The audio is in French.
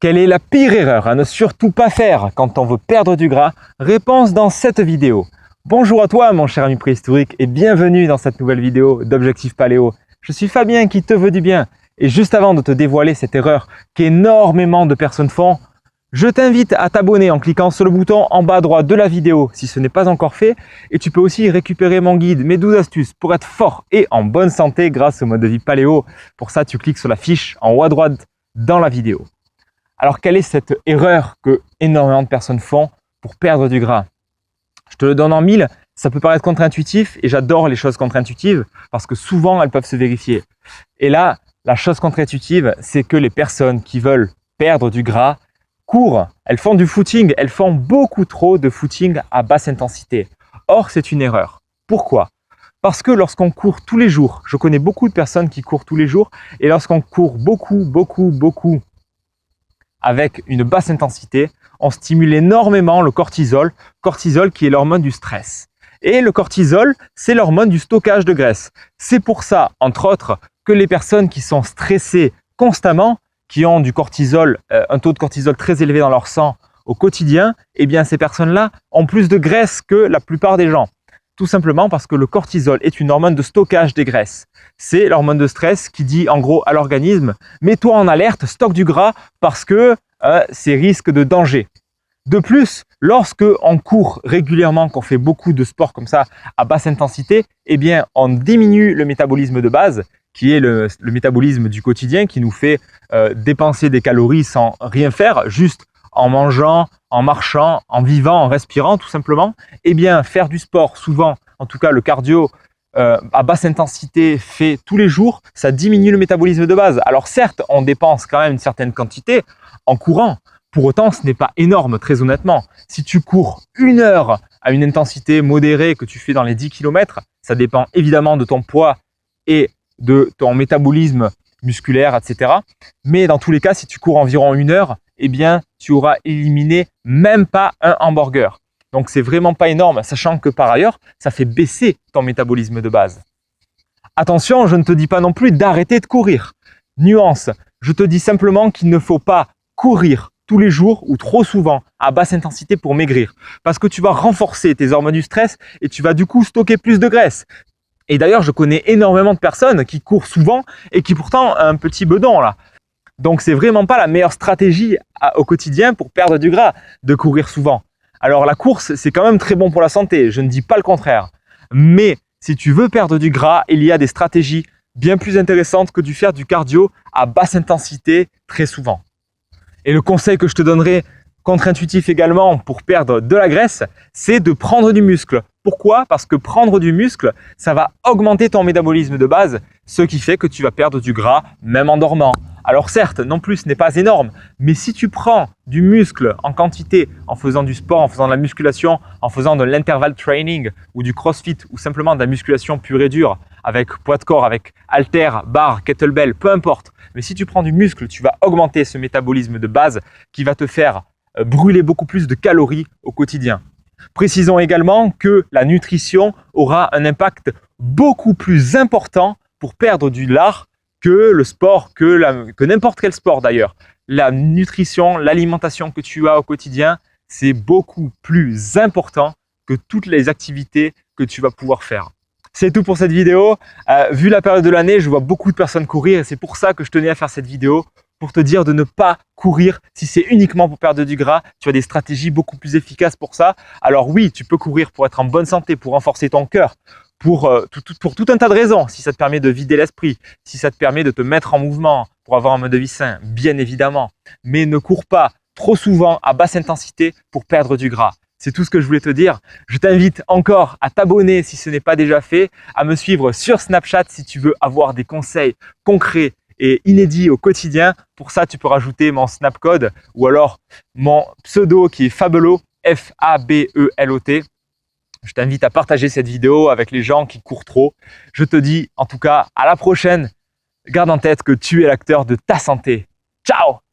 Quelle est la pire erreur à ne surtout pas faire quand on veut perdre du gras? Réponse dans cette vidéo. Bonjour à toi mon cher ami préhistorique et bienvenue dans cette nouvelle vidéo d'Objectif Paléo. Je suis Fabien qui te veut du bien et juste avant de te dévoiler cette erreur qu'énormément de personnes font, je t'invite à t'abonner en cliquant sur le bouton en bas à droite de la vidéo si ce n'est pas encore fait et tu peux aussi récupérer mon guide, mes 12 astuces pour être fort et en bonne santé grâce au mode de vie paléo. Pour ça, tu cliques sur la fiche en haut à droite dans la vidéo. Alors, quelle est cette erreur que énormément de personnes font pour perdre du gras? Je te le donne en mille, ça peut paraître contre-intuitif et j'adore les choses contre-intuitives parce que souvent elles peuvent se vérifier. Et là, la chose contre-intuitive, c'est que les personnes qui veulent perdre du gras courent, elles font du footing, elles font beaucoup trop de footing à basse intensité. Or, c'est une erreur. Pourquoi? Parce que lorsqu'on court tous les jours, je connais beaucoup de personnes qui courent tous les jours et lorsqu'on court beaucoup avec une basse intensité, on stimule énormément le cortisol qui est l'hormone du stress. Et le cortisol, c'est l'hormone du stockage de graisse. C'est pour ça, entre autres, que les personnes qui sont stressées constamment, qui ont du cortisol, un taux de cortisol très élevé dans leur sang au quotidien, eh bien ces personnes-là ont plus de graisse que la plupart des gens. Tout simplement parce que le cortisol est une hormone de stockage des graisses. C'est l'hormone de stress qui dit en gros à l'organisme « mets-toi en alerte, stocke du gras parce que c'est risque de danger ». De plus, lorsque on court régulièrement, qu'on fait beaucoup de sport comme ça à basse intensité, eh bien on diminue le métabolisme de base qui est le métabolisme du quotidien qui nous fait dépenser des calories sans rien faire, juste en mangeant, en marchant, en vivant, en respirant tout simplement. Eh bien faire du sport souvent, en tout cas le cardio à basse intensité fait tous les jours, ça diminue le métabolisme de base. Alors certes, on dépense quand même une certaine quantité en courant. Pour autant, ce n'est pas énorme, très honnêtement. Si tu cours 1 heure à une intensité modérée que tu fais dans les 10 km, ça dépend évidemment de ton poids et de ton métabolisme musculaire, etc. Mais dans tous les cas, si tu cours environ 1 heure, eh bien, tu auras éliminé même pas un hamburger. Donc, c'est vraiment pas énorme, sachant que par ailleurs, ça fait baisser ton métabolisme de base. Attention, je ne te dis pas non plus d'arrêter de courir. Nuance, je te dis simplement qu'il ne faut pas courir tous les jours ou trop souvent à basse intensité pour maigrir. Parce que tu vas renforcer tes hormones du stress et tu vas du coup stocker plus de graisse. Et d'ailleurs, je connais énormément de personnes qui courent souvent et qui pourtant ont un petit bedon là. Donc, c'est vraiment pas la meilleure stratégie au quotidien pour perdre du gras, de courir souvent. Alors, la course, c'est quand même très bon pour la santé, je ne dis pas le contraire. Mais si tu veux perdre du gras, il y a des stratégies bien plus intéressantes que de faire du cardio à basse intensité très souvent. Et le conseil que je te donnerai, contre-intuitif également, pour perdre de la graisse, c'est de prendre du muscle. Pourquoi? Parce que prendre du muscle, ça va augmenter ton métabolisme de base, ce qui fait que tu vas perdre du gras même en dormant. Alors certes, non plus, ce n'est pas énorme, mais si tu prends du muscle en quantité, en faisant du sport, en faisant de la musculation, en faisant de l'interval training ou du crossfit ou simplement de la musculation pure et dure, avec poids de corps, avec haltères, barres, kettlebell, peu importe. Mais si tu prends du muscle, tu vas augmenter ce métabolisme de base qui va te faire brûler beaucoup plus de calories au quotidien. Précisons également que la nutrition aura un impact beaucoup plus important pour perdre du lard que le sport, que n'importe quel sport d'ailleurs. La nutrition, l'alimentation que tu as au quotidien, c'est beaucoup plus important que toutes les activités que tu vas pouvoir faire. C'est tout pour cette vidéo. Vu la période de l'année, je vois beaucoup de personnes courir et c'est pour ça que je tenais à faire cette vidéo, pour te dire de ne pas courir si c'est uniquement pour perdre du gras. Tu as des stratégies beaucoup plus efficaces pour ça. Alors oui, tu peux courir pour être en bonne santé, pour renforcer ton cœur, pour tout un tas de raisons, si ça te permet de vider l'esprit, si ça te permet de te mettre en mouvement, pour avoir un mode de vie sain, bien évidemment. Mais ne cours pas trop souvent à basse intensité pour perdre du gras. C'est tout ce que je voulais te dire. Je t'invite encore à t'abonner si ce n'est pas déjà fait, à me suivre sur Snapchat si tu veux avoir des conseils concrets et inédits au quotidien. Pour ça, tu peux rajouter mon Snapcode ou alors mon pseudo qui est Fabelot, F-A-B-E-L-O-T. Je t'invite à partager cette vidéo avec les gens qui courent trop. Je te dis en tout cas à la prochaine. Garde en tête que tu es l'acteur de ta santé. Ciao!